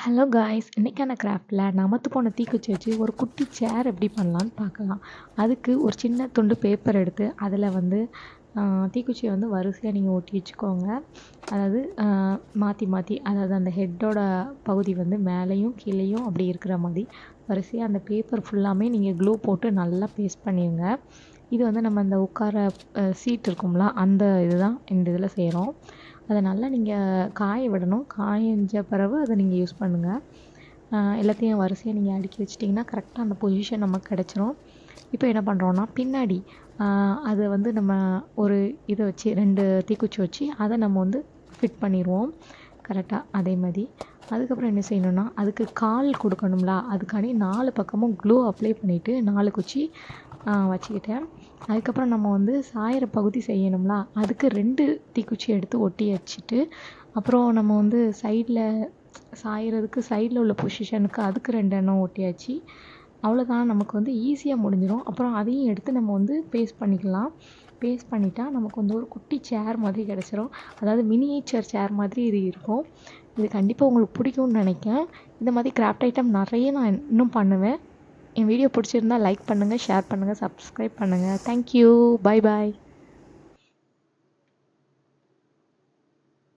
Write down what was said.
Hello guys, இன்றைக்கான கிராஃப்டில் நமத்து போன தீக்குச்சி வச்சு ஒரு குட்டி சேர் எப்படி பண்ணலான்னு பார்க்கலாம். அதுக்கு ஒரு சின்ன துண்டு பேப்பர் எடுத்து அதில் வந்து தீக்குச்சியை வந்து வரிசையாக நீங்கள் ஒட்டி வச்சுக்கோங்க. அதாவது மாற்றி மாற்றி, அதாவது அந்த ஹெட்டோட பகுதி வந்து மேலேயும் கீழேயும் அப்படி இருக்கிற மாதிரி வரிசையாக அந்த பேப்பர் ஃபுல்லாமே நீங்கள் க்ளூ போட்டு நல்லா பேஸ்ட் பண்ணிடுங்க. இது வந்து நம்ம அந்த உட்கார சீட் இருக்கும்ல, அந்த இதுதான் இந்த இதில் செய்கிறோம். அதை நல்லா நீங்கள் காய விடணும். காய்ஞ்ச பிறகு அதை நீங்கள் யூஸ் பண்ணுங்கள். எல்லாத்தையும் வரிசையாக நீங்கள் அடுக்கி வச்சிட்டிங்கன்னா கரெக்டாக அந்த பொசிஷன் நமக்கு கிடச்சிரும். இப்போ என்ன பண்ணுறோன்னா, பின்னாடி அதை வந்து நம்ம ஒரு இதை வச்சு 2 தீக்குச்சி வச்சு அதை நம்ம வந்து ஃபிட் பண்ணிடுவோம் கரெக்டாக அதே மாதிரி. அதுக்கப்புறம் என்ன செய்யணுன்னா, அதுக்கு கால் கொடுக்கணும்ல, அதுக்காண்டி 4 பக்கமும் க்ளூ அப்ளை பண்ணிவிட்டு 4 குச்சி வச்சுக்கிட்டேன். அதுக்கப்புறம் நம்ம வந்து சாயிற பகுதி செய்யணும்ல, அதுக்கு 2 தீக்குச்சி எடுத்து ஒட்டி வச்சுட்டு, அப்புறம் நம்ம வந்து சைடில் சாயிறதுக்கு சைடில் உள்ள பொசிஷனுக்கு அதுக்கு 2 எண்ணம் ஒட்டியாச்சு. அவ்வளோதான், நமக்கு வந்து ஈஸியாக முடிஞ்சிடும். அப்புறம் அதையும் எடுத்து நம்ம வந்து பேஸ்ட் பண்ணிக்கலாம். பேஸ்ட் பண்ணிட்டா நமக்கு வந்து ஒரு குட்டி சேர் மாதிரி கிடச்சிரும். அதாவது மினியேச்சர் சேர் மாதிரி இது இருக்கும். இது கண்டிப்பாக உங்களுக்கு பிடிக்கும்னு நினைக்கிறேன். இந்த மாதிரி கிராஃப்ட் ஐட்டம் நிறைய நான் இன்னும் பண்ணுவேன். என் வீடியோ பிடிச்சிருந்தா லைக் பண்ணுங்கள், ஷேர் பண்ணுங்கள், சப்ஸ்கிரைப் பண்ணுங்கள். தேங்க்யூ. Bye bye.